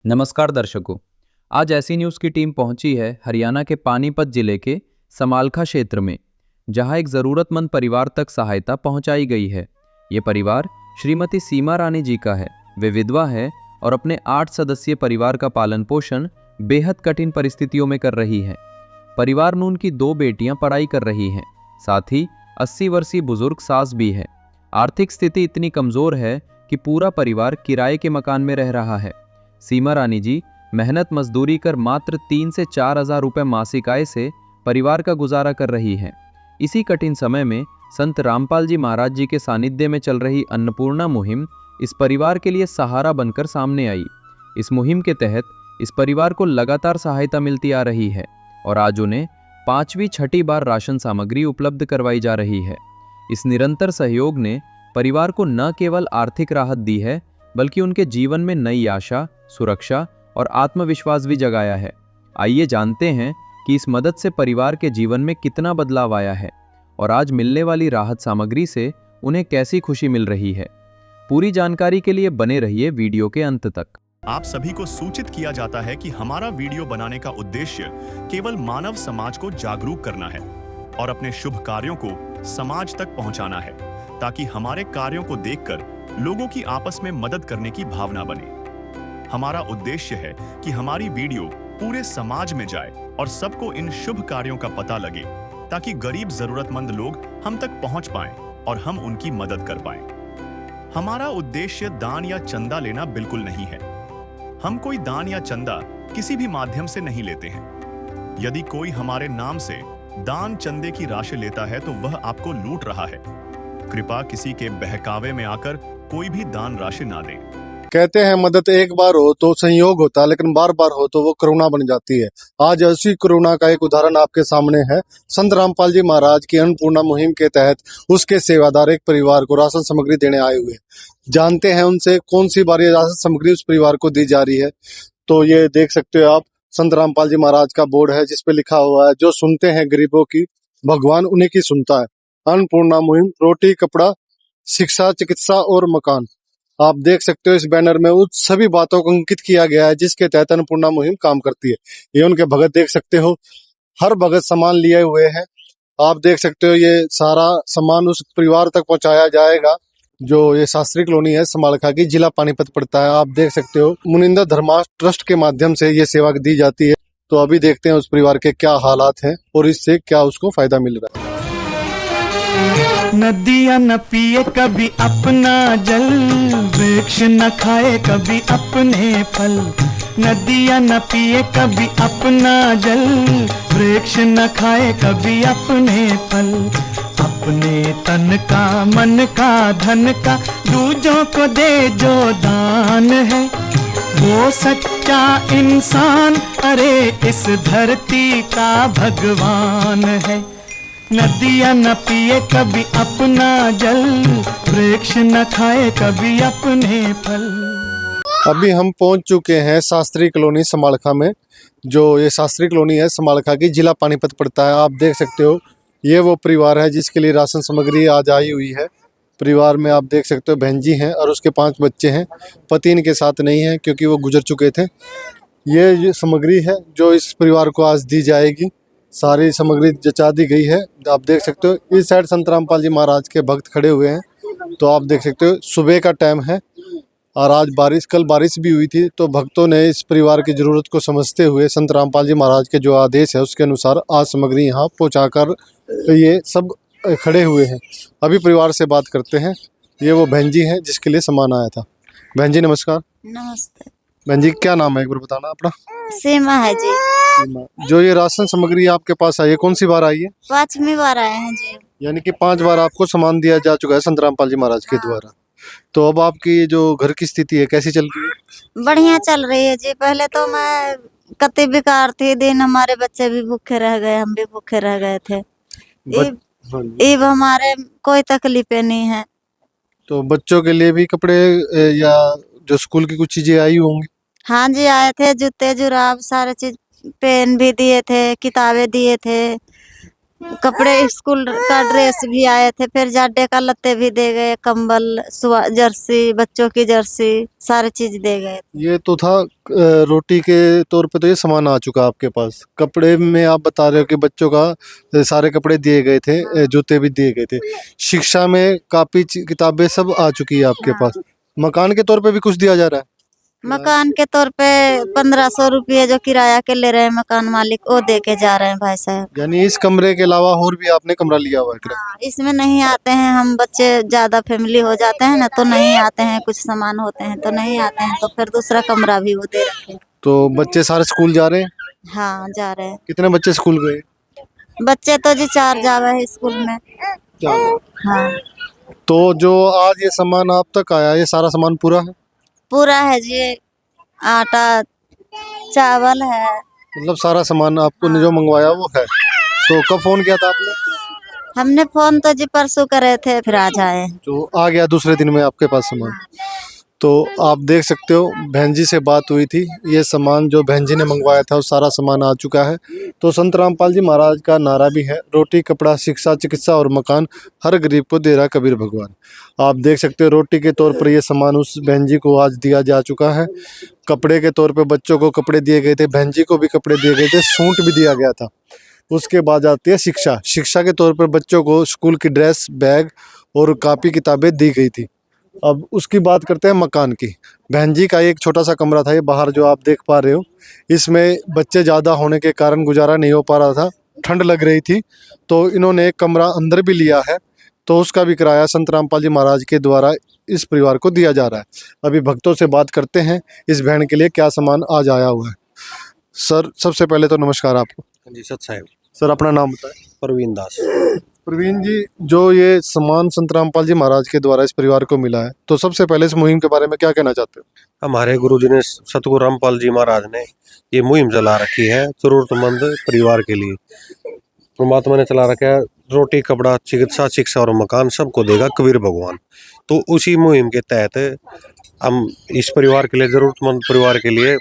नमस्कार दर्शकों। आज ऐसी न्यूज़ की टीम पहुंची है हरियाणा के पानीपत जिले के समालखा क्षेत्र में, जहां एक ज़रूरतमंद परिवार तक सहायता पहुंचाई गई है। ये परिवार श्रीमती सीमा रानी जी का है। वे विधवा है और अपने 8 सदस्यीय परिवार का पालन पोषण बेहद कठिन परिस्थितियों में कर रही है। परिवार में उनकी 2 बेटियां पढ़ाई कर रही हैं, साथ ही 80 वर्षीय बुजुर्ग सास भी है। आर्थिक स्थिति इतनी कमज़ोर है कि पूरा परिवार किराए के मकान में रह रहा है। सीमा रानी जी मेहनत मजदूरी कर मात्र 3 से 4 हजार रुपये मासिक आय से परिवार का गुजारा कर रही हैं। इसी कठिन समय में संत रामपाल जी महाराज जी के सानिध्य में चल रही अन्नपूर्णा मुहिम इस परिवार के लिए सहारा बनकर सामने आई। इस मुहिम के तहत इस परिवार को लगातार सहायता मिलती आ रही है और आज उन्हें 5वीं छठी बार राशन सामग्री उपलब्ध करवाई जा रही है। इस निरंतर सहयोग ने परिवार को न केवल आर्थिक राहत दी है, बल्कि उनके जीवन में नई आशा, सुरक्षा और आत्मविश्वास भी जगाया है। आइए जानते हैं कि इस मदद से परिवार के जीवन में कितना बदलाव आया है और आज मिलने वाली राहत सामग्री से उन्हें कैसी खुशी मिल रही है। पूरी जानकारी के लिए बने रहिए वीडियो के अंत तक। आप सभी को सूचित किया जाता है कि हमारा वीडियो बनाने का उद्देश्य केवल मानव समाज को जागरूक करना है और अपने शुभ कार्यों को समाज तक पहुंचाना है, ताकि हमारे कार्यों को देखकर लोगों की आपस में मदद करने की भावना बने। हमारा उद्देश्य है कि हमारी वीडियो पूरे समाज में जाए और सबको इन शुभ कार्यों का पता लगे, ताकि गरीब जरूरतमंद लोग हम तक पहुंच पाएं और हम उनकी मदद कर पाएं। हमारा उद्देश्य दान या चंदा लेना बिल्कुल नहीं है। हम कोई दान या चंदा किसी भी माध्यम से नहीं लेते हैं। यदि कोई हमारे नाम से दान चंदे की राशि लेता है तो वह आपको लूट रहा है। कृपया किसी के बहकावे में आकर कोई भी दान राशि ना दें। कहते हैं मदद एक बार हो तो संयोग होता है, लेकिन बार बार हो तो वो करुणा बन जाती है। आज ऐसी करुणा का एक उदाहरण आपके सामने है। संत रामपाल जी महाराज की अन्नपूर्णा मुहिम के तहत उसके सेवादार एक परिवार को राशन सामग्री देने आए हुए हैं। जानते हैं उनसे कौन सी बार ये राशन सामग्री उस परिवार को दी जा रही है। तो ये देख सकते हो आप, संत रामपाल जी महाराज का बोर्ड है जिसपे लिखा हुआ है, जो सुनते हैं गरीबों की, भगवान उन्हीं की सुनता है। अन्नपूर्णा मुहिम, रोटी, कपड़ा, शिक्षा, चिकित्सा और मकान। आप देख सकते हो इस बैनर में उस सभी बातों को अंकित किया गया है जिसके तहत अन्नपूर्णा मुहिम काम करती है। ये उनके भगत देख सकते हो, हर भगत सामान लिए हुए हैं। आप देख सकते हो ये सारा सामान उस परिवार तक पहुंचाया जाएगा। जो ये शास्त्री कॉलोनी है समालखा की, जिला पानीपत पड़ता है। आप देख सकते हो मुनिंदा धर्मा ट्रस्ट के माध्यम से ये सेवा दी जाती है। तो अभी देखते हैं उस परिवार के क्या हालात हैं और इससे क्या उसको फायदा मिल रहा है। नदियाँ न पिए कभी अपना जल, वृक्ष न खाए कभी अपने फल। नदियाँ न पिए कभी अपना जल, वृक्ष न खाए कभी अपने फल। अपने तन का, मन का, धन का दूजों को दे जो दान है, वो सच्चा इंसान, अरे इस धरती का भगवान है। नदियाँ न पिए कभी अपना जल, वृक्ष न खाए कभी अपने फल। अभी हम पहुंच चुके हैं शास्त्री कॉलोनी समालखा में। जो ये शास्त्री कॉलोनी है समालखा की, जिला पानीपत पड़ता है। आप देख सकते हो ये वो परिवार है जिसके लिए राशन सामग्री आज आई हुई है। परिवार में आप देख सकते हो बहन जी हैं और उसके 5 बच्चे हैं। पति इनके साथ नहीं है क्योंकि वो गुजर चुके थे। ये सामग्री है जो इस परिवार को आज दी जाएगी। सारी सामग्री जचा दी गई है। आप देख सकते हो इस साइड संत रामपाल जी महाराज के भक्त खड़े हुए हैं। तो आप देख सकते हो सुबह का टाइम है और आज कल बारिश भी हुई थी। तो भक्तों ने इस परिवार की जरूरत को समझते हुए संत रामपाल जी महाराज के जो आदेश है उसके अनुसार आज सामग्री यहाँ पहुँचाकर ये सब खड़े हुए हैं। अभी परिवार से बात करते हैं। ये वो बहन जी हैं जिसके लिए सामान आया था। बहन जी नमस्कार। नमस्ते। बहन जी क्या नाम है, एक बार बताना अपना। सीमा है जी। जो ये राशन सामग्री आपके पास आई है कौन सी बार आई है? 5वीं बार आए हैं जी। यानी कि 5 बार आपको सामान दिया जा चुका है संत रामपाल जी महाराज के द्वारा। तो अब आपकी ये जो घर की स्थिति है कैसी चल रही है? बढ़िया चल रही है जी। पहले तो मैं कति बेकार थी, दिन हमारे बच्चे भी भूखे रह गए, हम भी भूखे रह गए थे। अब हमारे कोई तकलीफें नहीं है। तो बच्चों के लिए भी कपड़े या जो स्कूल की कुछ चीजें आई होंगी? हाँ जी आए थे, जूते जुराब सारे चीज, पेन भी दिए थे, किताबें दिए थे, कपड़े स्कूल का ड्रेस भी आए थे, फिर जाडे का लत्ते भी दे गए, कंबल, जर्सी, बच्चों की जर्सी, सारी चीज दे गए। ये तो था रोटी के तौर पे तो ये सामान आ चुका आपके पास। कपड़े में आप बता रहे हो कि बच्चों का सारे कपड़े दिए गए थे, जूते भी दिए गए थे। शिक्षा में कापी किताबें सब आ चुकी है आपके पास। मकान के तौर पे भी कुछ दिया जा रहा है? मकान के तौर पे 1500 रुपये जो किराया के ले रहे हैं मकान मालिक, वो दे के जा रहे हैं भाई साहब। यानी इस कमरे के अलावा और भी आपने कमरा लिया हुआ है किराए? हाँ, इसमें नहीं आते हैं हम, बच्चे ज्यादा फैमिली हो जाते हैं ना तो नहीं आते हैं, कुछ सामान होते हैं तो नहीं आते हैं, तो फिर दूसरा कमरा भी वो दे रखे हैं। तो बच्चे सारे स्कूल जा रहे हैं? हाँ, जा रहे हैं। कितने बच्चे स्कूल गए? बच्चे तो जी 4 जावे है स्कूल में। हाँ, तो जो आज ये सामान आप तक आया, ये सारा सामान पूरा है? पूरा है जी, आटा, चावल है। मतलब सारा सामान आपको ने जो मंगवाया वो है। तो कब फोन किया था आपने? हमने फोन तो जी परसों करे थे, फिर आज आए। तो आ गया दूसरे दिन में आपके पास सामान। तो आप देख सकते हो, बहन जी से बात हुई थी, ये सामान जो बहन जी ने मंगवाया था वो सारा सामान आ चुका है। तो संत रामपाल जी महाराज का नारा भी है, रोटी कपड़ा शिक्षा चिकित्सा और मकान हर गरीब को दे रहा कबीर भगवान। आप देख सकते हो रोटी के तौर पर ये सामान उस बहन जी को आज दिया जा चुका है। कपड़े के तौर पर बच्चों को कपड़े दिए गए थे, बहन जी को भी कपड़े दिए गए थे, सूट भी दिया गया था। उसके बाद आती है शिक्षा। शिक्षा के तौर पर बच्चों को स्कूल की ड्रेस, बैग और कापी किताबें दी गई थी। अब उसकी बात करते हैं मकान की। बहन जी का एक छोटा सा कमरा था, ये बाहर जो आप देख पा रहे हो। इसमें बच्चे ज़्यादा होने के कारण गुजारा नहीं हो पा रहा था, ठंड लग रही थी, तो इन्होंने एक कमरा अंदर भी लिया है। तो उसका भी किराया संत रामपाल जी महाराज के द्वारा इस परिवार को दिया जा रहा है। अभी भक्तों से बात करते हैं इस बहन के लिए क्या सामान आज आया हुआ है। सर, सबसे पहले तो नमस्कार आपको। जी सत साहब। सर, अपना नाम बताएं। प्रवीण दास। प्रवीण जी, जो ये सामान संत रामपाल जी महाराज के द्वारा इस परिवार को मिला है, तो सबसे पहले इस मुहिम के बारे में क्या कहना चाहते हो? हमारे गुरुजी ने सतगुरु रामपाल जी महाराज ने ये मुहिम चला रखी है जरूरतमंद परिवार के लिए। परमात्मा ने चला रखा है, रोटी कपड़ा चिकित्सा शिक्षा और मकान सबको देगा कबीर भगवान। तो उसी मुहिम के तहत हम इस परिवार के लिए, जरूरतमंद परिवार के लिए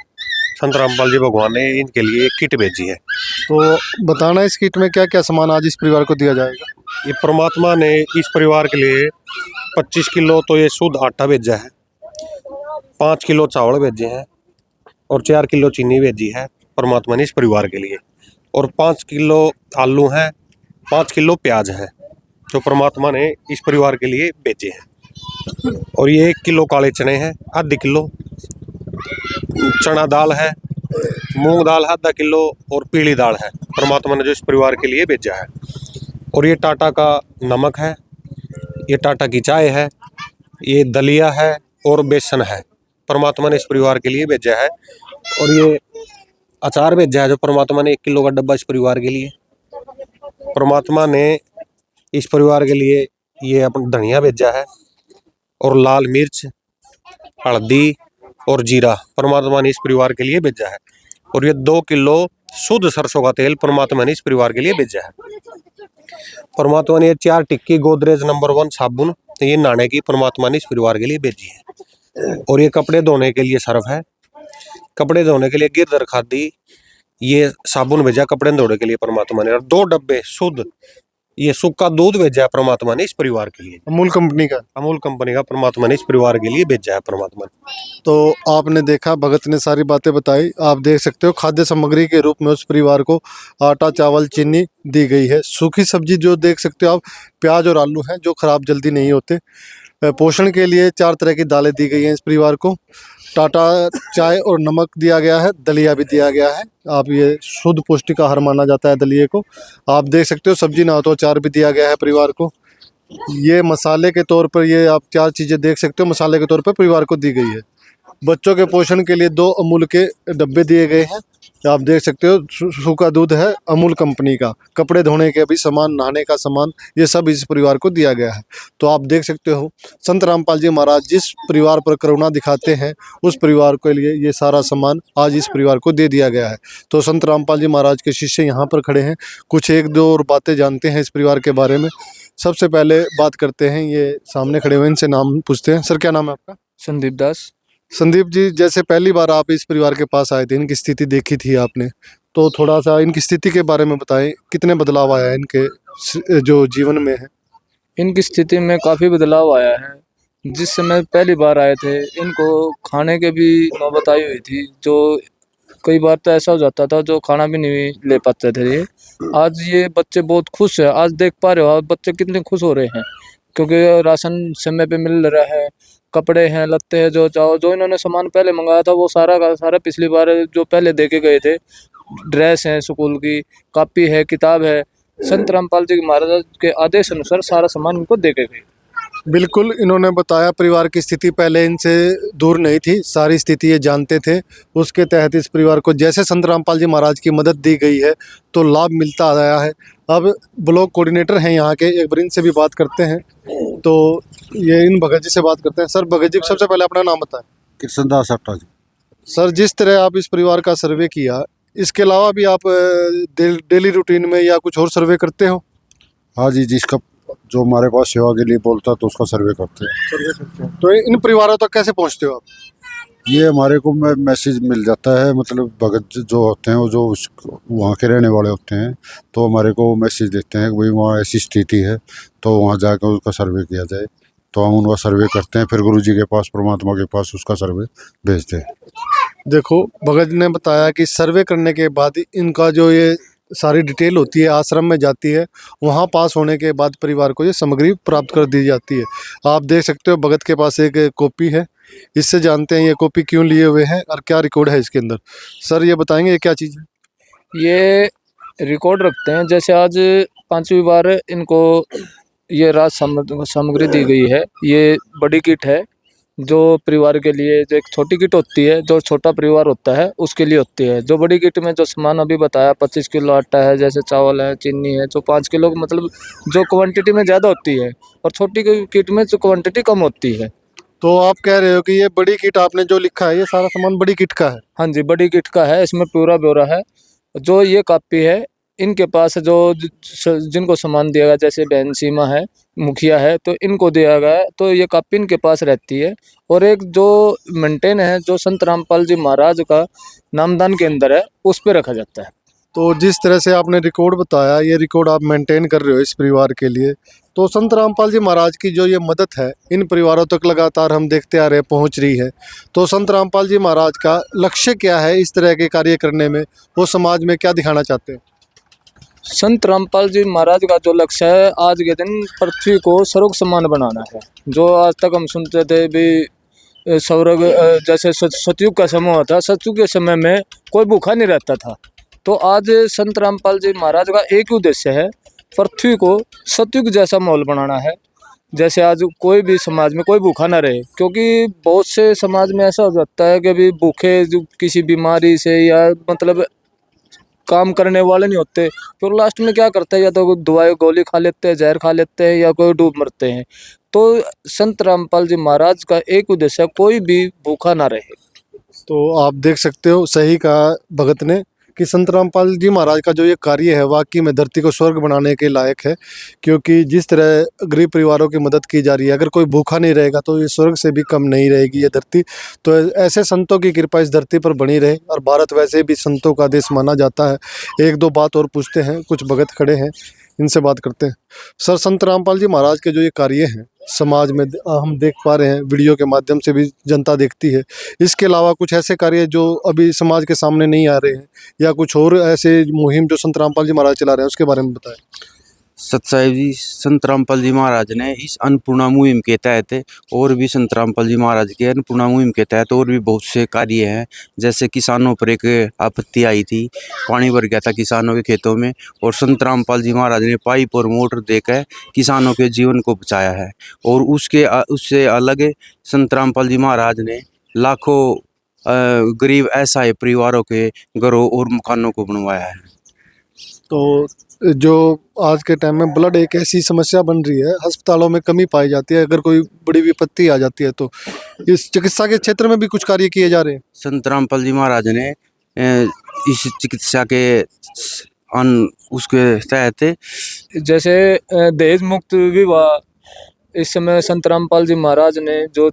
संत रामपाल जी भगवान ने इनके लिए एक किट भेजी है। तो बताना इस किट में क्या क्या सामान आज इस परिवार को दिया जाएगा? ये परमात्मा ने इस परिवार के लिए 25 किलो तो ये शुद्ध आटा भेजा है, 5 किलो चावल भेजे हैं और 4 किलो चीनी भेजी है परमात्मा ने इस परिवार के लिए। और 5 किलो आलू हैं, 5 किलो प्याज है जो परमात्मा ने इस परिवार के लिए भेजे हैं। और ये 1 किलो काले चने हैं, आधी किलो चना दाल है, मूंग दाल है आधा किलो और पीली दाल है, परमात्मा ने जो इस परिवार के लिए भेजा है। और ये टाटा का नमक है, ये टाटा की चाय है, ये दलिया है और बेसन है, परमात्मा ने इस परिवार के लिए भेजा है। और ये अचार भेजा है जो परमात्मा ने 1 किलो का डब्बा इस परिवार के लिए। परमात्मा ने इस परिवार के लिए ये अपना धनिया भेजा है और लाल मिर्च, हल्दी और जीरा परमात्मा ने इस परिवार के लिए भेजा है। और ये 2 किलो शुद्ध सरसों का तेल परमात्मा ने इस परिवार के लिए भेजा है। परमात्मा ने ये 4 टिक्की गोदरेज नंबर 1 साबुन, तो ये नहाने की परमात्मा ने इस परिवार के लिए भेजी है। और ये कपड़े धोने के लिए सर्फ है, कपड़े धोने के लिए गिरधर खादी ये साबुन भेजा कपड़े धोने के लिए परमात्मा ने। और 2 डब्बे शुद्ध ये सूखा दूध भेजा है परमात्मा ने इस परिवार के लिए, अमूल कंपनी का। अमूल कंपनी का परमात्मा ने इस परिवार के लिए भेजा है परमात्मा ने। तो आपने देखा, भगत ने सारी बातें बताई। आप देख सकते हो खाद्य सामग्री के रूप में उस परिवार को आटा, चावल, चीनी दी गई है। सूखी सब्जी जो देख सकते हो आप, प्याज और आलू हैं जो खराब जल्दी नहीं होते। पोषण के लिए 4 तरह की दालें दी गई हैं इस परिवार को। टाटा चाय और नमक दिया गया है, दलिया भी दिया गया है। आप ये शुद्ध पौष्टिक आहार माना जाता है दलिए को। आप देख सकते हो सब्जी ना हो तो अचार भी दिया गया है परिवार को। ये मसाले के तौर पर, ये आप 4 चीज़ें देख सकते हो मसाले के तौर पर परिवार को दी गई है। बच्चों के पोषण के लिए 2 अमूल के डब्बे दिए गए हैं। आप देख सकते हो सूखा दूध है अमूल कंपनी का। कपड़े धोने के भी सामान, नहाने का सामान, ये सब इस परिवार को दिया गया है। तो आप देख सकते हो संत रामपाल जी महाराज जिस परिवार पर करुणा दिखाते हैं उस परिवार के लिए ये सारा सामान आज इस परिवार को दे दिया गया है। तो संत रामपाल जी महाराज के शिष्य यहाँ पर खड़े हैं, कुछ 1-2 और बातें जानते हैं इस परिवार के बारे में। सबसे पहले बात करते हैं, ये सामने खड़े हुए इनसे नाम पूछते हैं। सर, क्या नाम है आपका? संदीप दास। संदीप जी, जैसे पहली बार आप इस परिवार के पास आए थे, इनकी स्थिति देखी थी आपने, तो थोड़ा सा इनकी स्थिति के बारे में बताएं, कितने बदलाव आया है इनके जो जीवन में है। इनकी स्थिति में काफ़ी बदलाव आया है। जिस समय पहली बार आए थे इनको खाने के भी नौबत आई हुई थी, जो कई बार तो ऐसा हो जाता था जो खाना भी नहीं ले पाते थे ये। आज ये बच्चे बहुत खुश है, आज देख पा रहे हो आप बच्चे कितने खुश हो रहे हैं, क्योंकि राशन समय पे मिल रहा है, कपड़े हैं, लत्ते हैं, जो चाहो जो इन्होंने सामान पहले मंगाया था वो सारा का सारा पिछली बार जो पहले दे के गए थे, ड्रेस है, स्कूल की कॉपी है, किताब है, संत रामपाल जी महाराज के आदेश अनुसार सारा सामान इनको दे के गए। बिल्कुल, इन्होंने बताया परिवार की स्थिति पहले इनसे दूर नहीं थी, सारी स्थिति ये जानते थे। उसके तहत इस परिवार को जैसे संत रामपाल जी महाराज की मदद दी गई है तो लाभ मिलता आया है। अब ब्लॉक कोऑर्डिनेटर हैं यहाँ के, एक बार इनसे भी बात करते हैं। तो ये इन भगत जी से बात करते हैं। सर, भगत जी सबसे पहले अपना नाम बताएं। कृष्णदास अट्टा जी। सर, जिस तरह आप इस परिवार का सर्वे किया, इसके अलावा भी आप डेली रूटीन में या कुछ और सर्वे करते हो? हाँ जी, जिसका जो हमारे पास सेवा के लिए बोलता है तो उसका सर्वे करते हैं। तो इन परिवारों तक कैसे पहुँचते हो आप? ये हमारे को मैसेज मिल जाता है, मतलब भगत जो होते हैं वो जो वहाँ के रहने वाले होते हैं तो हमारे को मैसेज देते हैं कि भाई वहाँ ऐसी स्थिति है तो वहाँ जाकर उसका सर्वे किया जाए। तो हम उनका सर्वे करते हैं, फिर गुरु जी के पास, परमात्मा के पास उसका सर्वे भेजते हैं। देखो, भगत ने बताया कि सर्वे करने के बाद इनका जो ये सारी डिटेल होती है आश्रम में जाती है, वहाँ पास होने के बाद परिवार को ये सामग्री प्राप्त कर दी जाती है। आप देख सकते हो भगत के पास एक कॉपी है, इससे जानते हैं ये कॉपी क्यों लिए हुए हैं और क्या रिकॉर्ड है इसके अंदर। सर, ये बताएंगे ये क्या चीज़ है? ये रिकॉर्ड रखते हैं, जैसे आज 5वीं बार इनको ये राज सामग्री दी गई है। ये बड़ी किट है जो परिवार के लिए, जो एक छोटी किट होती है जो छोटा परिवार होता है उसके लिए होती है। जो बड़ी किट में जो सामान अभी बताया 25 किलो आटा है, जैसे चावल है, चीनी है, जो 5 किलो मतलब जो क्वांटिटी में ज़्यादा होती है, और छोटी किट में जो क्वांटिटी कम होती है। तो आप कह रहे हो कि ये बड़ी किट आपने जो लिखा है ये सारा सामान बड़ी किट का है? हाँ जी, बड़ी किट का है, इसमें पूरा ब्यौरा है। जो ये कॉपी है इनके पास जो जिनको सामान दिया गया, जैसे बहन सीमा है, मुखिया है, तो इनको दिया गया है, तो ये कॉपी इनके पास रहती है। और एक जो मेंटेन है जो संत रामपाल जी महाराज का नामदान के अंदर है, उस पे रखा जाता है। तो जिस तरह से आपने रिकॉर्ड बताया, ये रिकॉर्ड आप मेंटेन कर रहे हो इस परिवार के लिए, तो संत रामपाल जी महाराज की जो ये मदद है इन परिवारों तक लगातार हम देखते आ रहे हैं पहुंच रही है। तो संत रामपाल जी महाराज का लक्ष्य क्या है इस तरह के कार्य करने में, वो समाज में क्या दिखाना चाहते हैं? संत रामपाल जी महाराज का जो लक्ष्य है, आज के दिन पृथ्वी को स्वर्ग समान बनाना है। जो आज तक हम सुनते थे भी स्वर्ग, जैसे सतयुग का समय होता, सतयुग के समय में कोई भूखा नहीं रहता था, तो आज संत रामपाल जी महाराज का एक ही उद्देश्य है, पृथ्वी को सतयुग जैसा माहौल बनाना है। जैसे आज कोई भी समाज में कोई भूखा ना रहे, क्योंकि बहुत से समाज में ऐसा हो जाता है कि अभी भूखे जो किसी बीमारी से या मतलब काम करने वाले नहीं होते, तो लास्ट में क्या करते हैं, या तो दवाई गोली खा लेते हैं, जहर खा लेते हैं, या कोई डूब मरते हैं। तो संत रामपाल जी महाराज का एक उद्देश्य है, कोई भी भूखा ना रहे। तो आप देख सकते हो, सही कहा भगत ने कि संत रामपाल जी महाराज का जो ये कार्य है वाकई में धरती को स्वर्ग बनाने के लायक है, क्योंकि जिस तरह गरीब परिवारों की मदद की जा रही है, अगर कोई भूखा नहीं रहेगा तो ये स्वर्ग से भी कम नहीं रहेगी ये धरती। तो ऐसे संतों की कृपा इस धरती पर बनी रहे, और भारत वैसे भी संतों का देश माना जाता है। एक दो बात और पूछते हैं, कुछ भगत खड़े हैं, इनसे बात करते हैं। सर, संत रामपाल जी महाराज के जो ये कार्य हैं समाज में हम देख पा रहे हैं, वीडियो के माध्यम से भी जनता देखती है, इसके अलावा कुछ ऐसे कार्य जो अभी समाज के सामने नहीं आ रहे हैं, या कुछ और ऐसे मुहिम जो संत रामपाल जी महाराज चला रहे हैं उसके बारे में बताएं। सतसाहिब जी, संत रामपाल जी महाराज ने इस अन्नपूर्णा मुहिम के तहत और भी संत रामपाल जी महाराज के अन्नपूर्णा मुहिम के तहत और भी बहुत से कार्य हैं। जैसे किसानों पर एक आपत्ति आई थी, पानी भर गया था किसानों के खेतों में, और संत रामपाल जी महाराज ने पाइप और मोटर देकर किसानों के जीवन को बचाया है। और उससे अलग संत रामपाल जी महाराज ने लाखों गरीब असहाय परिवारों के घरों और मकानों को बनवाया है। तो जो आज के टाइम में ब्लड एक ऐसी समस्या बन रही है, अस्पतालों में कमी पाई जाती है, अगर कोई बड़ी विपत्ति आ जाती है तो इस चिकित्सा के क्षेत्र में भी कुछ कार्य किए जा रहे हैं। संत रामपाल जी महाराज ने इस चिकित्सा के उसके तहत, जैसे दहेज मुक्त विवाह, इस समय संत रामपाल जी महाराज ने जो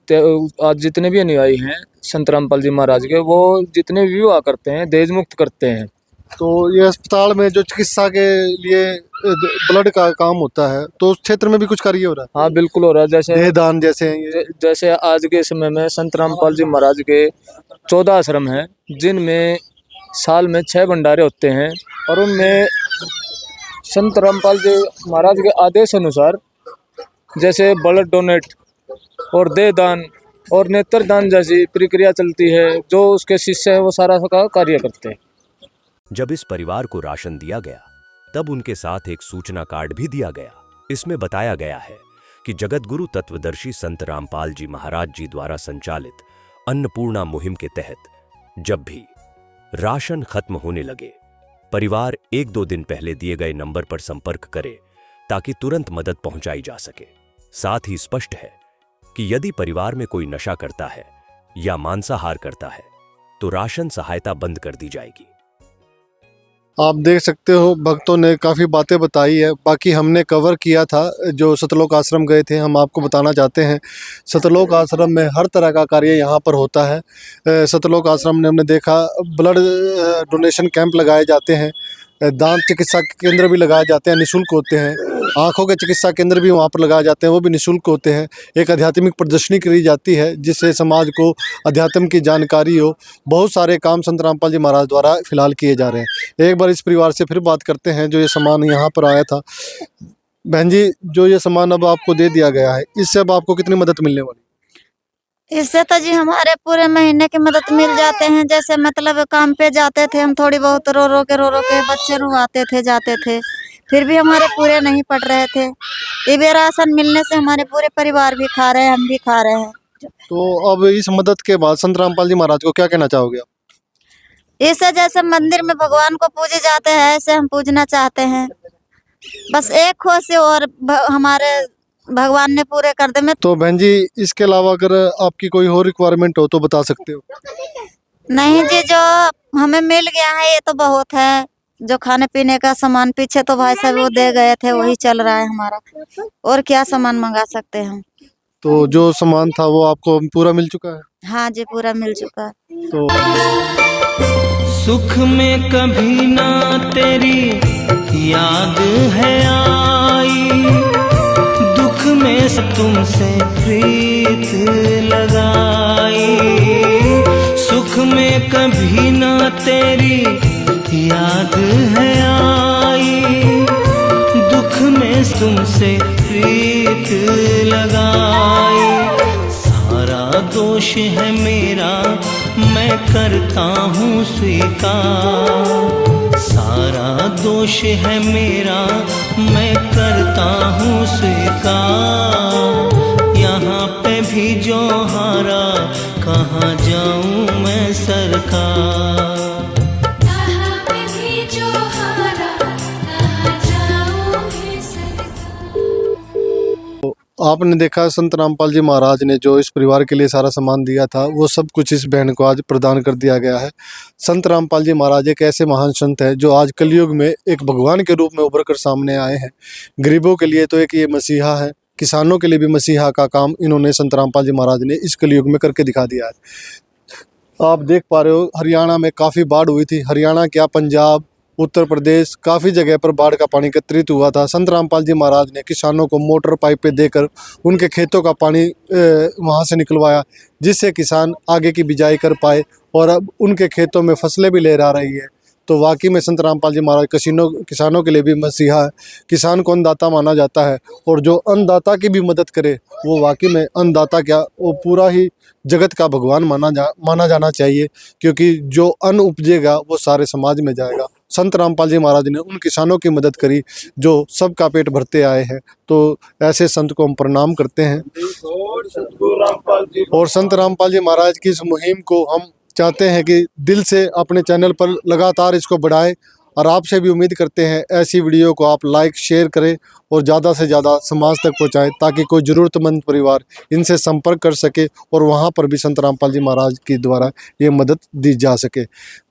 आज जितने भी अनुयायी हैं संत रामपाल जी महाराज के, वो जितने भी विवाह करते हैं दहेज मुक्त करते हैं। तो ये अस्पताल में जो चिकित्सा के लिए ब्लड का काम होता है, तो उस क्षेत्र में भी कुछ कार्य हो रहा हाँ बिल्कुल हो रहा है। जैसे है? देहदान जैसे हैं ये। जैसे आज के समय में संत रामपाल जी महाराज के 14 आश्रम हैं, जिनमें साल में 6 भंडारे होते हैं, और उनमें संत रामपाल जी महाराज के आदेश अनुसार जैसे ब्लड डोनेट और देहदान और नेत्रदान जैसी प्रक्रिया चलती है। जो उसके शिष्य है वो सारा का कार्य करते हैं। जब इस परिवार को राशन दिया गया तब उनके साथ एक सूचना कार्ड भी दिया गया। इसमें बताया गया है कि जगतगुरु तत्वदर्शी संत रामपाल जी महाराज जी द्वारा संचालित अन्नपूर्णा मुहिम के तहत जब भी राशन खत्म होने लगे, परिवार 1-2 दिन पहले दिए गए नंबर पर संपर्क करे ताकि तुरंत मदद पहुंचाई जा सके। साथ ही स्पष्ट है कि यदि परिवार में कोई नशा करता है या मांसाहार करता है तो राशन सहायता बंद कर दी जाएगी। आप देख सकते हो भक्तों ने काफ़ी बातें बताई है। बाकी हमने कवर किया था, जो सतलोक आश्रम गए थे, हम आपको बताना चाहते हैं सतलोक आश्रम में हर तरह का कार्य यहाँ पर होता है। सतलोक आश्रम ने हमने देखा ब्लड डोनेशन कैंप लगाए जाते हैं, दांत चिकित्सा केंद्र भी लगाए जाते हैं, निःशुल्क होते हैं। आँखों के चिकित्सा केंद्र भी वहाँ पर लगाए जाते हैं, वो भी निःशुल्क होते हैं। एक आध्यात्मिक प्रदर्शनी करी जाती है जिससे समाज को अध्यात्म की जानकारी हो। बहुत सारे काम संत रामपाल जी महाराज द्वारा फिलहाल किए जा रहे हैं। एक बार इस परिवार से फिर बात करते हैं जो ये सामान यहाँ पर आया था। बहन जी, जो ये सामान अब आपको दे दिया गया है, इससे अब आपको कितनी मदद मिलने वाली? इससे तो जी हमारे पूरे महीने की मदद मिल जाते हैं। जैसे मतलब काम पे जाते थे हम, थोड़ी बहुत रो रो के बच्चे रुआते थे, जाते थे, फिर भी हमारे पूरे नहीं पड़ रहे थे। ये राशन मिलने से हमारे पूरे परिवार भी खा रहे हैं, हम भी खा रहे हैं। तो अब इस मदद के बाद संत रामपाल जी महाराज को क्या कहना चाहोगे आप? इससे जैसे मंदिर में भगवान को पूजे जाते हैं, ऐसे हम पूजना चाहते हैं। बस एक खुशी और हमारे भगवान ने पूरे कर दे। तो बहन जी, इसके अलावा अगर आपकी कोई और रिक्वायरमेंट हो तो बता सकते हो? नहीं जी, जो हमें मिल गया है ये तो बहुत है। जो खाने पीने का सामान पीछे तो भाई साहब वो दे गए थे, वही चल रहा है हमारा। और क्या सामान मंगा सकते हैं हम? तो जो सामान था वो आपको पूरा मिल चुका है? हाँ जी, पूरा मिल चुका है। तो सुख में कभी ना तेरी याद है आई, दुख में तुमसे प्रीत लगाई। सुख में कभी ना तेरी याद है आई, दुख में तुमसे प्रीत लगाई। सारा दोष है मेरा, मैं करता हूँ स्वीकार। सारा दोष है मेरा, मैं करता हूँ स्वीकार। यहाँ पे भी जो हारा, कहाँ जाऊँ मैं सरकार। आपने देखा संत रामपाल जी महाराज ने जो इस परिवार के लिए सारा सामान दिया था, वो सब कुछ इस बहन को आज प्रदान कर दिया गया है। संत रामपाल जी महाराज एक ऐसे महान संत है जो आज कलयुग में एक भगवान के रूप में उभर कर सामने आए हैं। गरीबों के लिए तो एक ये मसीहा है, किसानों के लिए भी मसीहा का काम इन्होंने संत रामपाल जी महाराज ने इस कलयुग में करके दिखा दिया है। आप देख पा रहे हो हरियाणा में काफ़ी बाढ़ हुई थी। हरियाणा क्या, पंजाब, उत्तर प्रदेश, काफ़ी जगह पर बाढ़ का पानी एकत्रित हुआ था। संत रामपाल जी महाराज ने किसानों को मोटर पाइपें देकर उनके खेतों का पानी वहां से निकलवाया, जिससे किसान आगे की बिजाई कर पाए और अब उनके खेतों में फसलें भी लहरा रही है। तो वाकई में संत रामपाल जी महाराज किसानों के लिए भी मसीहा है। किसान को अन्नदाता माना जाता है, और जो अन्नदाता की भी मदद करे वो वाकई में अन्नदाता क्या, वो पूरा ही जगत का भगवान माना जाना चाहिए, क्योंकि जो अन्न उपजेगा वो सारे समाज में जाएगा। संत रामपाल जी महाराज ने उन किसानों की मदद करी जो सबका पेट भरते आए हैं। तो ऐसे संत को हम प्रणाम करते हैं। और संत रामपाल जी महाराज की इस मुहिम को हम चाहते हैं कि दिल से अपने चैनल पर लगातार इसको बढ़ाएं, और आपसे भी उम्मीद करते हैं ऐसी वीडियो को आप लाइक शेयर करें और ज़्यादा से ज़्यादा समाज तक पहुंचाएं, ताकि कोई ज़रूरतमंद परिवार इनसे संपर्क कर सके और वहां पर भी संत रामपाल जी महाराज के द्वारा ये मदद दी जा सके।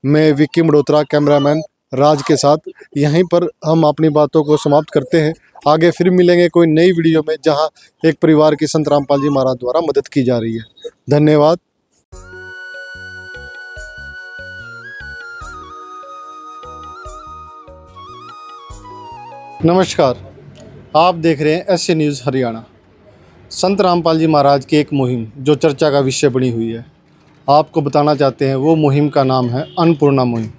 मैं विक्की मडोत्रा, कैमरामैन राज के साथ यहीं पर हम अपनी बातों को समाप्त करते हैं। आगे फिर मिलेंगे कोई नई वीडियो में, जहां एक परिवार की संत रामपाल जी महाराज द्वारा मदद की जा रही है। धन्यवाद। नमस्कार, आप देख रहे हैं एसए न्यूज़ हरियाणा। संत रामपाल जी महाराज की एक मुहिम जो चर्चा का विषय बनी हुई है, आपको बताना चाहते हैं। वो मुहिम का नाम है अन्नपूर्णा मुहिम।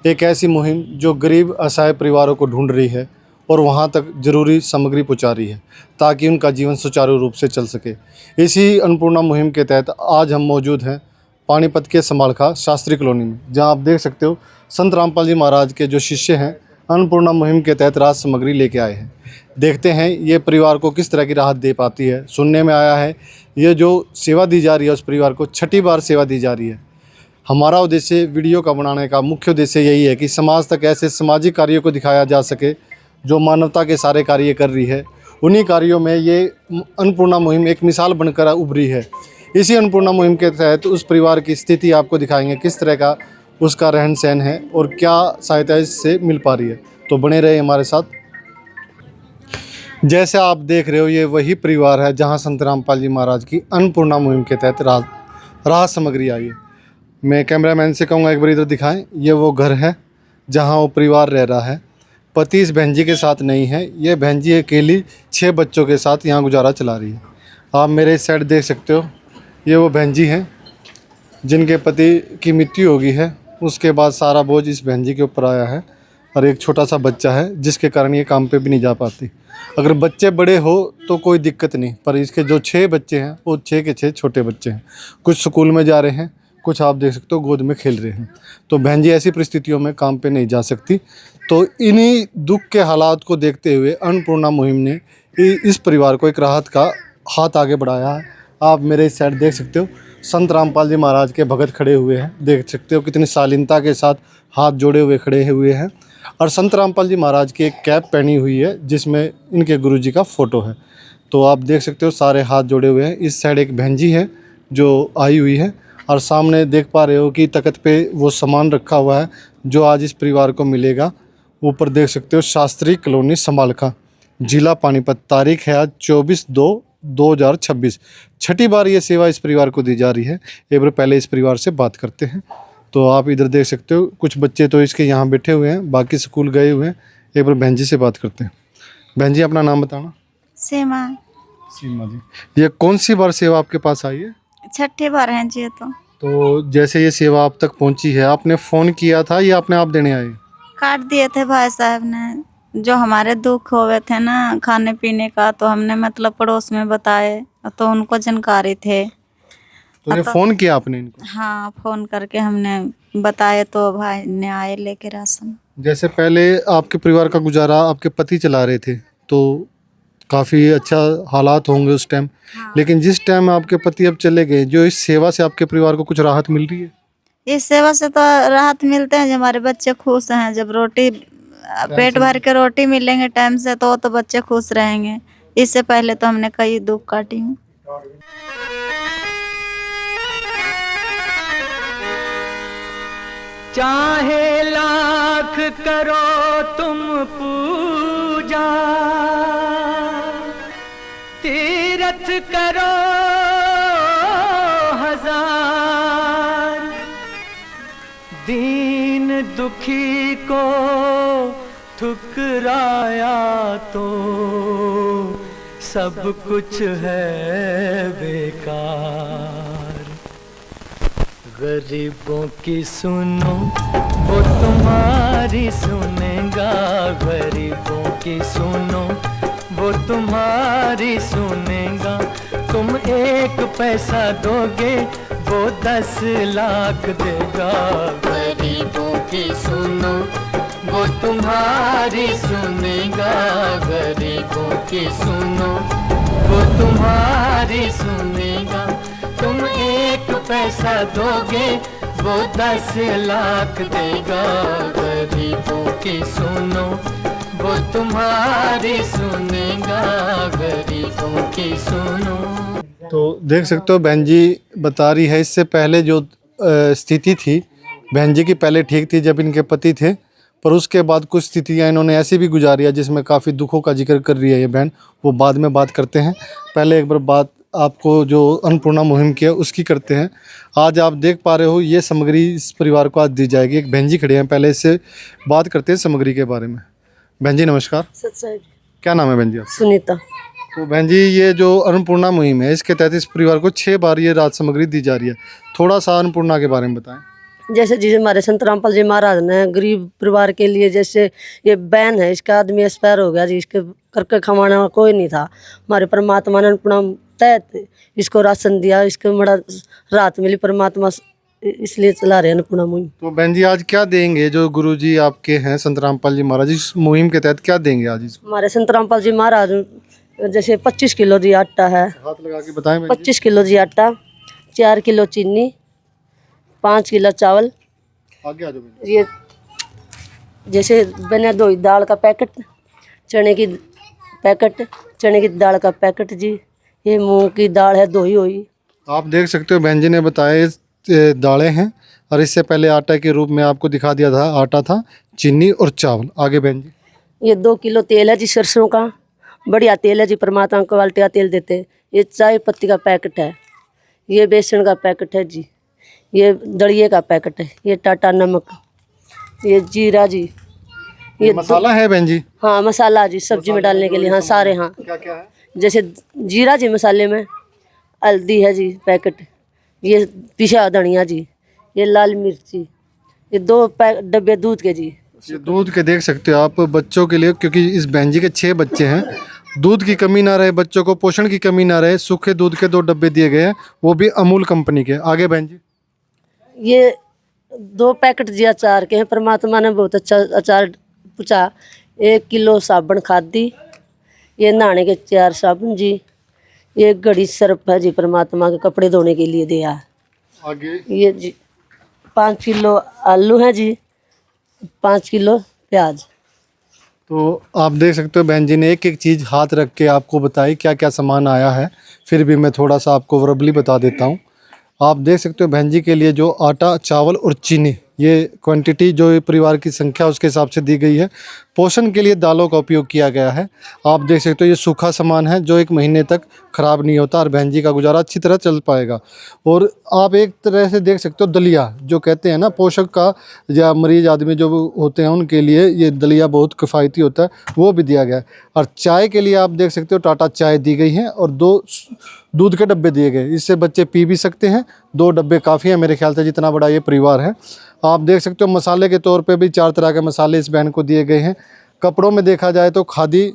एक ऐसी मुहिम जो गरीब असहाय परिवारों को ढूंढ रही है और वहां तक जरूरी सामग्री पहुंचा रही है ताकि उनका जीवन सुचारू रूप से चल सके। इसी अन्नपूर्णा मुहिम के तहत आज हम मौजूद हैं पानीपत के समालखा शास्त्री कॉलोनी में, जहां आप देख सकते हो संत रामपाल जी महाराज के जो शिष्य हैं अन्नपूर्णा मुहिम के तहत राहत सामग्री लेके आए हैं। देखते हैं ये परिवार को किस तरह की राहत दे पाती है। सुनने में आया है ये जो सेवा दी जा रही है उस परिवार को 6ठी बार सेवा दी जा रही है। हमारा उद्देश्य वीडियो का बनाने का मुख्य उद्देश्य यही है कि समाज तक ऐसे सामाजिक कार्यों को दिखाया जा सके जो मानवता के सारे कार्य कर रही है। उन्हीं कार्यों में ये अन्नपूर्णा मुहिम एक मिसाल बनकर उभरी है। इसी अन्नपूर्णा मुहिम के तहत उस परिवार की स्थिति आपको दिखाएंगे, किस तरह का उसका रहन सहन है और क्या सहायता इससे मिल पा रही है। तो बने रहे हमारे साथ। जैसे आप देख रहे हो ये वही परिवार है जहां संत रामपाल जी महाराज की अन्नपूर्णा मुहिम के तहत राहत सामग्री आई है। मैं कैमरामैन से कहूँगा एक बार इधर दिखाएं। ये वो घर है जहां वो परिवार रह रहा है। पति इस बहन जी के साथ नहीं है, ये बहन जी अकेली 6 बच्चों के साथ यहाँ गुजारा चला रही है। आप मेरे इस साइड देख सकते हो, ये वो बहन जी हैं जिनके पति की मृत्यु हो गई है। उसके बाद सारा बोझ इस बहन जी के ऊपर आया है और एक छोटा सा बच्चा है जिसके कारण ये काम पे भी नहीं जा पाती। अगर बच्चे बड़े हो तो कोई दिक्कत नहीं, पर इसके जो 6 बच्चे हैं वो 6 के 6 छोटे बच्चे हैं। कुछ स्कूल में जा रहे हैं, कुछ आप देख सकते हो गोद में खेल रहे हैं। तो बहन जी ऐसी परिस्थितियों में काम पे नहीं जा सकती। तो इन्हीं दुख के हालात को देखते हुए अन्नपूर्णा मुहिम ने इस परिवार को एक राहत का हाथ आगे बढ़ाया है। आप मेरे इस साइड देख सकते हो संत रामपाल जी महाराज के भगत खड़े हुए हैं। देख सकते हो कितनी शालीनता के साथ हाथ जोड़े हुए खड़े हुए हैं। और संत रामपाल जी महाराज की एक कैप पहनी हुई है जिसमें इनके गुरुजी का फ़ोटो है। तो आप देख सकते हो सारे हाथ जोड़े हुए हैं। इस साइड एक बहन जी है जो आई हुई है और सामने देख पा रहे हो कि तख्त पे वो सामान रखा हुआ है जो आज इस परिवार को मिलेगा। ऊपर देख सकते हो शास्त्री कॉलोनी समालखा, जिला पानीपत। तारीख है आज 24/2/2026। 6ठी बार ये सेवा इस परिवार को दी जा रही है। एक बार पहले इस परिवार से बात करते हैं। तो आप इधर देख सकते हो कुछ बच्चे तो इसके यहाँ बैठे हुए हैं, बाकी स्कूल गए हुए हैं। एक बार बहन जी से बात करते हैं। बहन जी अपना नाम बताना। सीमा। सीमा जी, ये कौन सी बार सेवा आपके पास आई है? 6ठी बार है जी। तो जैसे ये सेवा आप तक पहुंची है, आपने फ़ोन किया था या आपने आप देने आए? काट दिए थे भाई साहब ने, जो हमारे दुख हो गए थे ना खाने पीने का, तो हमने मतलब पड़ोस में बताए तो उनको जानकारी थे। तो फ़ोन किया आपने इनको? हाँ, फ़ोन करके हमने बताए तो भाई ने आए लेके राशन। जैसे पहले आपके परिवार का गुजारा आपके पति चला रहे थे तो काफ़ी अच्छा हालात होंगे उस टाइम। हाँ। लेकिन जिस टाइम आपके पति अब चले गए, जो इस सेवा से आपके परिवार को कुछ राहत मिल रही है? इस सेवा से तो राहत मिलते हैं, जब हमारे बच्चे खुश हैं। जब रोटी पेट भर के रोटी मिलेंगे टाइम से तो बच्चे खुश रहेंगे। इससे पहले तो हमने कई दुख काटी हूँ। चाहे लाख करो तुम पूजा, तीरथ करो हजार, दीन दुखी को ठुकराया तो सब कुछ है बेकार। गरीबों की सुनो वो तुम्हारी सुनेगा, गरीबों की सुनो वो तुम्हारी सुनेगा। तुम 1 पैसा दोगे वो 10 लाख देगा। गरीबों की सुनो वो तुम्हारी सुनेगा, गरीबों की सुनो वो तुम्हारी सुनेगा। तुम 1 पैसा दोगे वो 10 लाख देगा। गरीबों की सुनो वो तुम्हारी सुनेगा, गरीबों की सुनो। तो देख सकते हो बहन जी बता रही है, इससे पहले जो स्थिति थी बहन जी की पहले ठीक थी जब इनके पति थे, पर उसके बाद कुछ स्थितियाँ इन्होंने ऐसी भी गुजारी है जिसमें काफ़ी दुखों का जिक्र कर रही है ये बहन। वो बाद में बात करते हैं। पहले एक बार बात आपको जो अन्नपूर्णा मुहिम की है उसकी करते हैं। आज आप देख पा रहे हो ये सामग्री इस परिवार को आज दी जाएगी। एक बहन जी खड़े हैं, पहले इससे बात करते हैं सामग्री के बारे में। बहन जी नमस्कार, सच्चाई क्या नाम है बहन जी आपका? सुनीता। तो बहन जी ये जो अन्नपूर्णा मुहिम है इसके तहत इस परिवार को 6 बार ये राहत सामग्री दी जा रही है, थोड़ा सा अन्नपूर्णा के बारे में बताएं। जैसे जी हमारे संत रामपाल जी महाराज ने गरीब परिवार के लिए, जैसे ये बहन है इसका आदमी एक्सपायर हो गया जी, इसके करके खवाने वाला कोई नहीं था, हमारे परमात्मा ने अन्नपूर्णा तहत इसको राशन दिया, इसको बड़ा राहत मिली, परमात्मा इसलिए चला रहे हैं अन्नपूर्णा मुहिम। तो बहन जी आज क्या देंगे जो गुरुजी आपके हैं संत रामपाल जी महाराज, इस मुहिम के तहत क्या देंगे आज इसको? हमारे संत रामपाल जी महाराज जैसे 25 किलो जी आटा है, हाथ लगा के बताएं बहन जी। 25 किलो जी आटा, 4 किलो चीनी, 5 किलो चावल, आगे आ जाओ बहन जी। ये जैसे बने दो दाल का पैकेट, चने की पैकेट, चने की दाल का पैकेट जी, ये मूंग की दाल है दोही हुई। आप देख सकते हो बहन जी ने बताया दालें हैं और इससे पहले आटा के रूप में आपको दिखा दिया था, आटा था, चीनी और चावल। आगे बहन जी। ये 2 किलो तेल है जी सरसों का, बढ़िया तेल है जी, परमात्मा क्वालिटी का तेल देते हैं। ये चाय पत्ती का पैकेट है, ये बेसन का पैकेट है जी, ये दड़िए का पैकेट है, ये टाटा नमक, ये जीरा जी, ये मसाला है बहन जी। हाँ मसाला जी, सब्जी में डालने के लिए, हाँ सारे, हाँ क्या क्या है? जैसे जीरा जी मसाले में, हल्दी है जी पैकेट, ये पिसा धनिया जी, ये लाल मिर्ची, ये 2 डब्बे दूध के जी। ये दूध के देख सकते हो आप बच्चों के लिए, क्योंकि इस बहन जी के 6 बच्चे हैं, दूध की कमी ना रहे, बच्चों को पोषण की कमी ना रहे, सूखे दूध के 2 डब्बे दिए गए हैं, वो भी अमूल कंपनी के। आगे बहन जी। ये 2 पैकेट जी अचार के हैं, परमात्मा ने बहुत अच्छा अचार पूछा। 1 किलो साबुन खादी, ये नहाने के 4 साबुन जी, ये घड़ी सर्फ है जी, परमात्मा के कपड़े धोने के लिए दिया। आगे ये जी 5 किलो आलू है जी, 5 किलो प्याज। तो आप देख सकते हो बहन जी ने एक एक चीज़ हाथ रख के आपको बताई क्या क्या सामान आया है, फिर भी मैं थोड़ा सा आपको वर्बली बता देता हूँ। आप देख सकते हो बहन जी के लिए जो आटा, चावल और चीनी, ये क्वांटिटी जो परिवार की संख्या उसके हिसाब से दी गई है। पोषण के लिए दालों का उपयोग किया गया है। आप देख सकते हो ये सूखा सामान है जो 1 महीने तक ख़राब नहीं होता और बहन जी का गुजारा अच्छी तरह चल पाएगा। और आप एक तरह से देख सकते हो दलिया, जो कहते हैं ना पोषक का, या मरीज आदमी जो होते हैं उनके लिए ये दलिया बहुत किफ़ायती होता है, वो भी दिया गया है। और चाय के लिए आप देख सकते हो टाटा चाय दी गई है और 2 दूध के डब्बे दिए गए, इससे बच्चे पी भी सकते हैं। 2 डब्बे काफ़ी है मेरे ख्याल से, जितना बड़ा ये परिवार है। आप देख सकते हो मसाले के तौर पे भी 4 तरह के मसाले इस बहन को दिए गए हैं। कपड़ों में देखा जाए तो खादी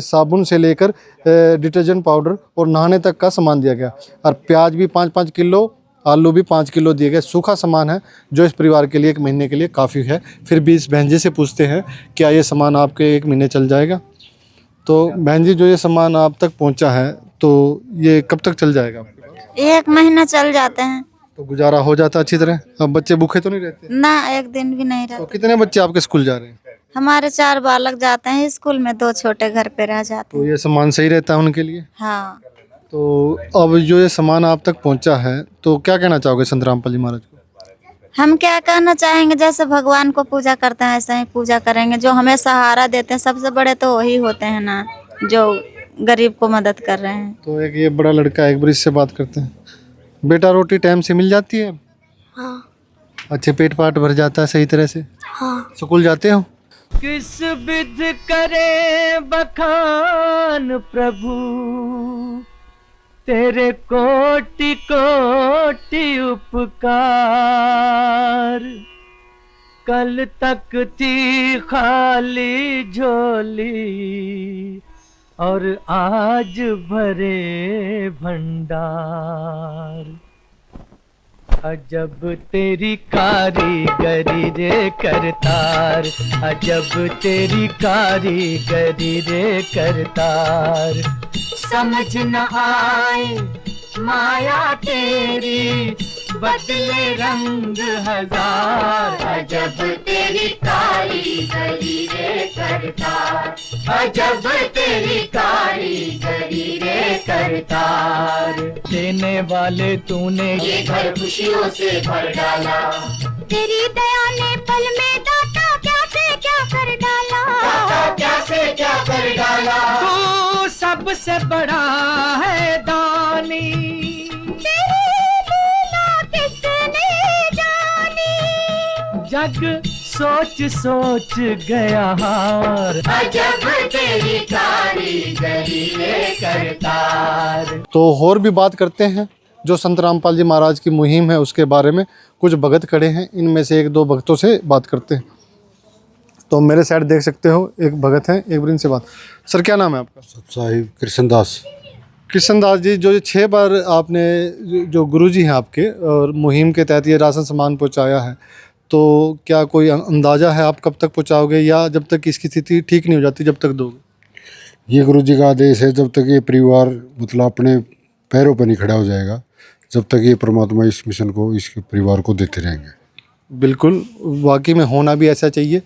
साबुन से लेकर डिटर्जेंट पाउडर और नहाने तक का सामान दिया गया। और प्याज भी 5-5 किलो, आलू भी 5 किलो दिए गए। सूखा सामान है जो इस परिवार के लिए 1 महीने के लिए काफ़ी है। फिर भी इस बहन जी से पूछते हैं क्या ये सामान आपके 1 महीने चल जाएगा। तो बहन जी जो ये सामान आप तक पहुँचा है तो ये कब तक चल जाएगा? 1 महीना चल जाते हैं। तो गुजारा हो जाता अच्छी तरह? अब बच्चे भूखे तो नहीं रहते? ना, 1 दिन भी नहीं तो रहते। कितने बच्चे आपके स्कूल जा रहे हैं? हमारे 4 बालक जाते हैं स्कूल में, 2 छोटे घर पे रह जाते तो हैं। ये सामान सही रहता है उनके लिए? हाँ। तो अब जो ये सामान आप तक पहुंचा है तो क्या कहना चाहोगे संत रामपाल जी महाराज को? हम क्या कहना चाहेंगे, जैसे भगवान को पूजा करते हैं ऐसे ही पूजा करेंगे। जो हमें सहारा देते हैं, सबसे बड़े तो वही होते हैं ना, जो गरीब को मदद कर रहे हैं। तो एक ये बड़ा लड़का है, एक बार इससे बात करते हैं। बेटा रोटी टाइम से मिल जाती है? हाँ। अच्छे पेट पाट भर जाता है सही तरह से? हाँ। स्कूल जाते हो? किस विध करे बखान प्रभु, तेरे कोटि कोटि उपकार। कल तक थी खाली झोली और आज भरे भंडार। अजब तेरी कारीगरी रे करतार, अजब तेरी कारीगरी रे करतार। समझ न आए माया तेरी, बदले रंग हजार। अजब तेरी कारीगरी रे करतार, अजब तेरी कारीगरी रे करतार। देने वाले तूने ये घर खुशियों से भर डाला, तेरी दया ने पल में दाता क्या से क्या कर डाला, दाता क्या से क्या कर डाला। तू सबसे बड़ा है दानी, तेरी लीला किसने जानी। जग सोच सोच गया हार। अजब तेरी कारीगरी ये करतार। तो और भी बात करते हैं जो संत रामपाल जी महाराज की मुहिम है उसके बारे में। कुछ भगत खड़े हैं, इनमें से एक दो भक्तों से बात करते हैं। तो मेरे साइड देख सकते हो एक भगत हैं, एक बार इनसे बात। सर क्या नाम है आपका? साहिब कृष्णदास। कृष्णदास जी, जो ये 6 बार आपने जो गुरुजी हैं आपके और मुहिम के तहत ये राशन सामान पहुंचाया है, तो क्या कोई अंदाज़ा है आप कब तक पहुंचाओगे या जब तक इसकी स्थिति ठीक नहीं हो जाती जब तक दोगे? ये गुरु जी का आदेश है, जब तक ये परिवार मतलब अपने पैरों पर नहीं खड़ा हो जाएगा, जब तक ये परमात्मा इस मिशन को, इसके परिवार को देते रहेंगे। बिल्कुल, वाकई में होना भी ऐसा चाहिए।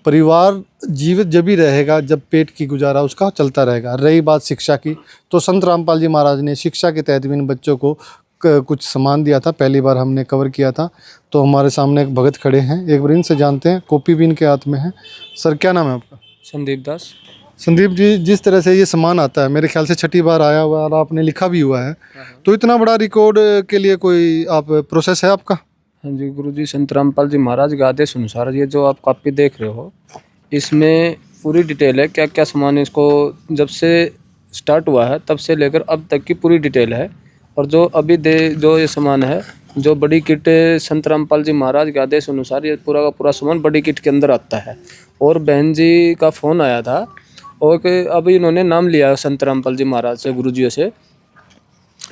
परिवार जीवित जब ही रहेगा जब पेट की गुजारा उसका चलता रहेगा। रही बात शिक्षा की, तो संत रामपाल जी महाराज ने शिक्षा के तहत भी इन बच्चों को कुछ सामान दिया था। पहली बार हमने कवर किया था। तो हमारे सामने एक भगत खड़े हैं, एक बार इनसे जानते हैं। कॉपी भी इनके हाथ में है। सर क्या नाम है आपका? संदीप दास। संदीप जी, जिस तरह से ये सामान आता है, मेरे ख्याल से 6ठी बार आया हुआ और आपने लिखा भी हुआ है, तो इतना बड़ा रिकॉर्ड के लिए कोई आप प्रोसेस है आपका? हाँ जी, गुरुजी संत रामपाल जी महाराज के आदेश अनुसार ये जो आप कॉपी देख रहे हो, इसमें पूरी डिटेल है, क्या क्या सामान इसको जब से स्टार्ट हुआ है तब से लेकर अब तक की पूरी डिटेल है। और जो अभी जो ये सामान है, जो बड़ी किट संत रामपाल जी महाराज के आदेश अनुसार ये पूरा का पूरा सामान बड़ी किट के अंदर आता है। और बहन जी का फ़ोन आया था और कि अभी इन्होंने नाम लिया संत रामपाल जी महाराज से, गुरुजियों से।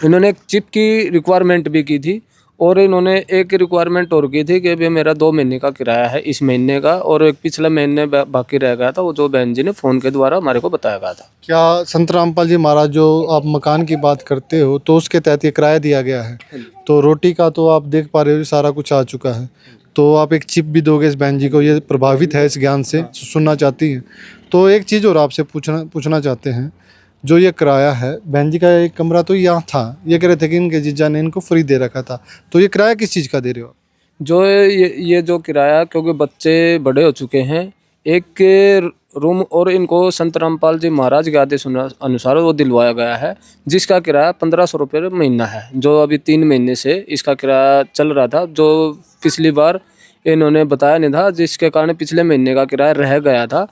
इन्होंने एक चिप की रिक्वायरमेंट भी की थी और इन्होंने एक रिक्वायरमेंट और की थी कि भाई मेरा 2 महीने का किराया है इस महीने का, और एक पिछला महीने बाकी रह गया था, वो जो बहन जी ने फ़ोन के द्वारा हमारे को बताया गया था। क्या संत रामपाल जी महाराज जो आप मकान की बात करते हो तो उसके तहत ये किराया दिया गया है? तो रोटी का तो आप देख पा रहे हो सारा कुछ आ चुका है, तो आप एक चिप भी दोगे इस बहन जी को? ये प्रभावित है इस ज्ञान से, सुनना चाहती हैं। तो एक चीज़ और आपसे पूछना चाहते हैं, जो ये किराया है, बहन जी का एक कमरा तो यहाँ था, ये कह रहे थे कि इनके जीजा ने इनको फ्री दे रखा था, तो ये किराया किस चीज़ का दे रहे हो? जो ये जो किराया, क्योंकि बच्चे बड़े हो चुके हैं, एक रूम और इनको संत रामपाल जी महाराज के आदेश अनुसार वो दिलवाया गया है, जिसका किराया 1500 रुपये महीना है, जो अभी 3 महीने से इसका किराया चल रहा था, जो पिछली बार इन्होंने बताया नहीं था, जिसके कारण पिछले महीने का किराया रह गया था।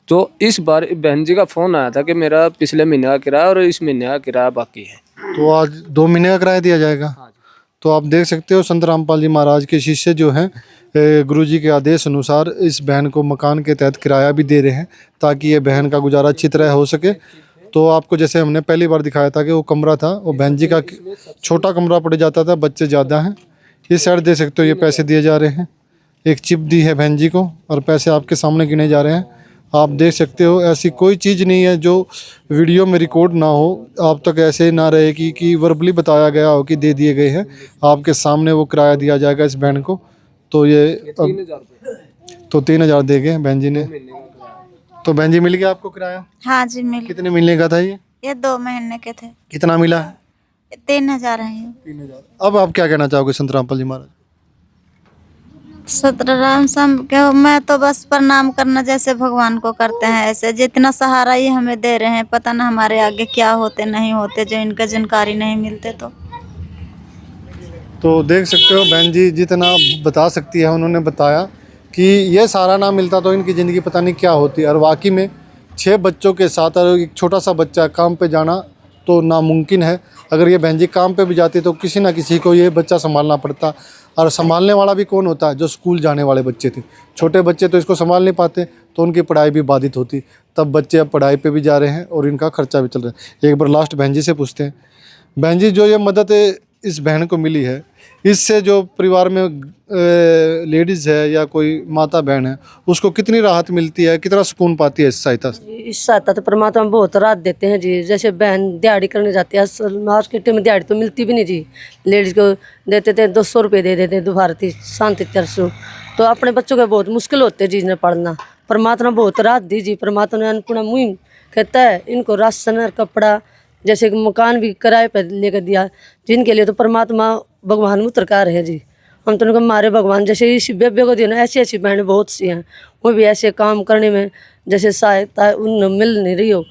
तो इस बार बहन जी का फ़ोन आया था कि मेरा पिछले महीने का किराया और इस महीने का किराया बाकी है, तो आज 2 महीने का किराया दिया जाएगा। तो आप देख सकते हो संत रामपाल जी महाराज के शिष्य जो हैं, गुरुजी के आदेश अनुसार इस बहन को मकान के तहत किराया भी दे रहे हैं ताकि ये बहन का गुजारा अच्छी तरह हो सके। तो आपको जैसे हमने पहली बार दिखाया था कि वो कमरा था, वो बहन जी का छोटा कमरा पड़ जाता था, बच्चे ज़्यादा हैं। इस साइड देख सकते हो ये पैसे दिए जा रहे हैं, एक चिप दी है बहन जी को और पैसे आपके सामने गिने जा रहे हैं। आप देख सकते हो ऐसी कोई चीज़ नहीं है जो वीडियो में रिकॉर्ड ना हो, आप तक ऐसे ना रहे कि वर्बली बताया गया हो कि दे दिए गए हैं। आपके सामने वो किराया दिया जाएगा इस बहन को। तो ये 3000 दे गए बहन जी ने। तो बहन जी मिल गया आपको किराया? हाँ जी मिल। कितने मिलने का था ये 2 महीने के थे। कितना मिला है? 3000 है ये। 3000। अब आप क्या कहना चाहोगे संत रामपाल जी महाराज? सतराम सम के मैं तो बस प्रणाम करना जैसे भगवान को करते हैं, ऐसे जितना सहारा ये हमें दे रहे हैं, पता ना हमारे आगे क्या होते नहीं होते, जो इनका जानकारी नहीं मिलते। तो देख सकते हो बहन जी जितना बता सकती है उन्होंने बताया कि ये सहारा ना मिलता तो इनकी ज़िंदगी पता नहीं क्या होती। और वाकई में 6 बच्चों के साथ और एक छोटा सा बच्चा काम पे जाना तो नामुमकिन है। अगर ये बहन जी काम पे भी जाती तो किसी ना किसी को ये बच्चा संभालना पड़ता, और संभालने वाला भी कौन होता है? जो स्कूल जाने वाले बच्चे थे। छोटे बच्चे तो इसको संभाल नहीं पाते, तो उनकी पढ़ाई भी बाधित होती। तब बच्चे अब पढ़ाई पे भी जा रहे हैं और इनका खर्चा भी चल रहा है। एक बार लास्ट बहन जी से पूछते हैं, बहन जी जो ये मदद इस बहन को मिली है, इससे जो परिवार में लेडीज़ है या कोई माता बहन है उसको कितनी राहत मिलती है, कितना सुकून पाती है इस सहायता से? इस सहायता तो परमात्मा बहुत राहत देते हैं जी। जैसे बहन दिहाड़ी करने जाती है, मार्केट में दिहाड़ी तो मिलती भी नहीं जी, लेडीज़ को देते थे 200 रुपये दे देते दोपहर थी शांति 300। तो अपने बच्चों को बहुत मुश्किल होते जी ने पढ़ना, परमात्मा बहुत राहत दी जी। परमात्मा ने अन्नपूर्णा मुहिम कहता है इनको राशन और कपड़ा, जैसे मकान भी किराए पर लेकर दिया, जिनके लिए तो परमात्मा भगवान उतरकार है जी। हम तो उनको हमारे भगवान जैसे इस बेबे को दिया ना, ऐसी ऐसी बहनें बहुत सी हैं, वो भी ऐसे काम करने में जैसे सहायता उन मिल नहीं रही हो,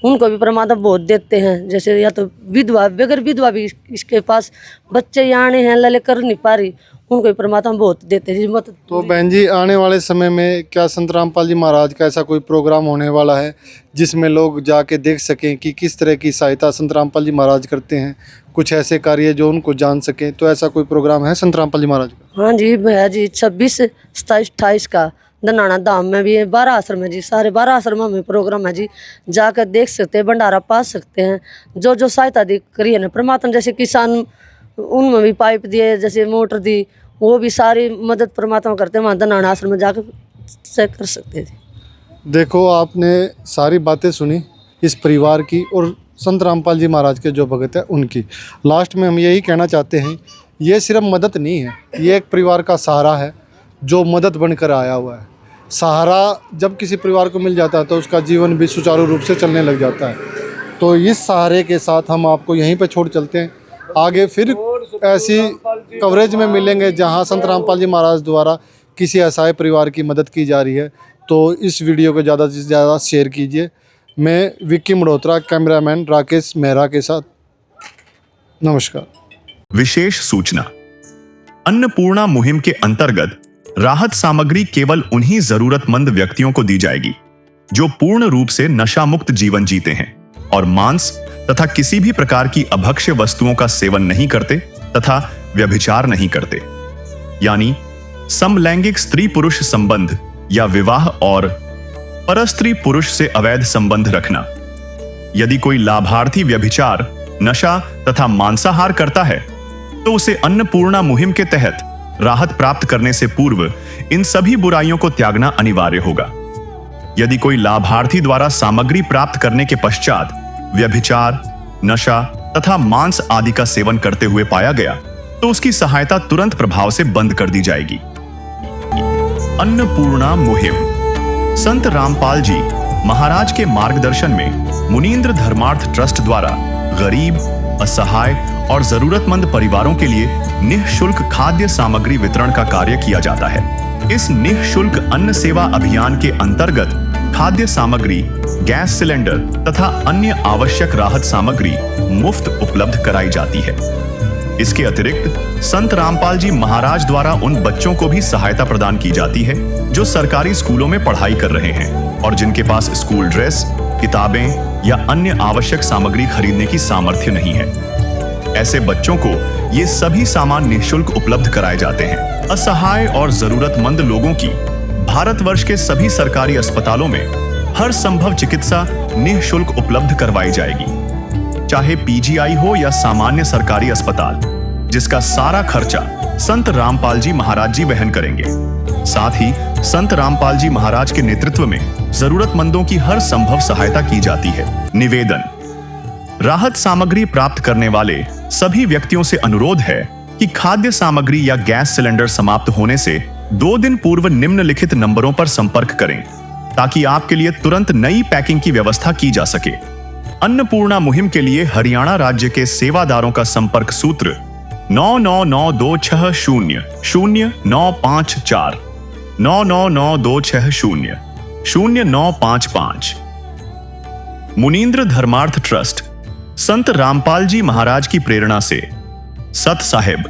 उनको भी परमात्मा बहुत देते हैं। जैसे या तो विधवा, बगैर विधवा भी इसके पास बच्चे याने हैं, लले कर नहीं पा रही, उनको भी परमात्मा बहुत देते हैं। मत तो बहन जी, आने वाले समय में क्या संत रामपाल जी महाराज का ऐसा कोई प्रोग्राम होने वाला है जिसमें लोग जाके देख सकें कि किस तरह की सहायता संत रामपाल जी महाराज करते हैं, कुछ ऐसे कार्य जो उनको जान सकें? तो ऐसा कोई प्रोग्राम है संत रामपाल जी महाराज का? हाँ जी है जी, 26, 27, 28 का धनाना धाम में भी है, 12 आश्रम है जी, सारे 12 आश्रमों में प्रोग्राम है जी। जाकर देख सकते हैं, भंडारा पा सकते हैं। जो जो सहायता दी करी है ना परमात्मा, जैसे किसान उनमें भी पाइप दिए, जैसे मोटर दी, वो भी सारी मदद परमात्मा करते हैं। वहाँ धनाना आश्रम में जाकर चेक कर सकते थे। देखो, आपने सारी बातें सुनी इस परिवार की और संत रामपाल जी महाराज के जो भगत है उनकी। लास्ट में हम यही कहना चाहते हैं, ये सिर्फ मदद नहीं है, ये एक परिवार का सहारा है जो मदद बनकर आया हुआ है। सहारा जब किसी परिवार को मिल जाता है तो उसका जीवन भी सुचारू रूप से चलने लग जाता है। तो इस सहारे के साथ हम आपको यहीं पे छोड़ चलते हैं। आगे फिर ऐसी कवरेज में मिलेंगे जहां संत रामपाल जी महाराज द्वारा किसी असहाय परिवार की मदद की जा रही है। तो इस वीडियो को ज़्यादा से ज़्यादा शेयर कीजिए। मैं विक्की मल्होत्रा, कैमरामैन राकेश मेहरा के साथ, नमस्कार। विशेष सूचना, अन्नपूर्णा मुहिम के अंतर्गत राहत सामग्री केवल उन्हीं जरूरतमंद व्यक्तियों को दी जाएगी जो पूर्ण रूप से नशा मुक्त जीवन जीते हैं और मांस तथा किसी भी प्रकार की अभक्ष्य वस्तुओं का सेवन नहीं करते तथा व्यभिचार नहीं करते, यानी समलैंगिक स्त्री पुरुष संबंध या विवाह और परस्त्री पुरुष से अवैध संबंध रखना। यदि कोई लाभार्थी व्यभिचार, नशा तथा मांसाहार करता है तो उसे अन्नपूर्णा मुहिम के तहत राहत प्राप्त करने से पूर्व इन सभी बुराइयों को त्यागना अनिवार्य होगा। यदि कोई लाभार्थी द्वारा सामग्री प्राप्त करने के पश्चात व्यभिचार, नशा तथा मांस आदि का सेवन करते हुए पाया गया तो उसकी सहायता तुरंत प्रभाव से बंद कर दी जाएगी। अन्नपूर्णा मुहिम संत रामपाल जी महाराज के मार्गदर्शन में मुनींद्र धर्मार्थ ट्रस्ट द्वारा गरीब, असहाय और जरूरतमंद परिवारों के लिए निःशुल्क खाद्य सामग्री वितरण का कार्य किया जाता है। इस निःशुल्क अन्न सेवा अभियान के अंतर्गत खाद्य सामग्री, गैस सिलेंडर तथा अन्य आवश्यक राहत सामग्री मुफ्त उपलब्ध कराई जाती है। इसके अतिरिक्त संत रामपाल जी महाराज द्वारा उन बच्चों को भी सहायता प्रदान की जाती है जो सरकारी स्कूलों में पढ़ाई कर रहे हैं और जिनके पास स्कूल ड्रेस, किताबें या अन्य आवश्यक सामग्री खरीदने की सामर्थ्य नहीं है। ऐसे बच्चों को ये सभी सामान निःशुल्क उपलब्ध कराए जाते हैं। असहाय और जरूरतमंद लोगों की भारतवर्ष के सभी सरकारी अस्पतालों में हर संभव चिकित्सा निःशुल्क उपलब्ध करवाई जाएगी, चाहे पीजीआई हो या सामान्य सरकारी अस्पताल, जिसका सारा खर्चा संत रामपाल जी महाराज जी वहन करेंगे। साथ ही संत रामपाल जी महाराज के नेतृत्व में जरूरतमंदों की हर संभव सहायता की जाती है। निवेदन, राहत सामग्री प्राप्त करने वाले सभी व्यक्तियों से अनुरोध है कि खाद्य सामग्री या गैस सिलेंडर समाप्त होने से 2 दिन पूर्व निम्नलिखित नंबरों पर संपर्क करें ताकि आपके लिए तुरंत नई पैकिंग की व्यवस्था की जा सके। अन्नपूर्णा मुहिम के लिए हरियाणा राज्य के सेवादारों का संपर्क सूत्र 9992600954 9992600955। मुनींद्र धर्मार्थ ट्रस्ट संत रामपाल जी महाराज की प्रेरणा से सत साहिब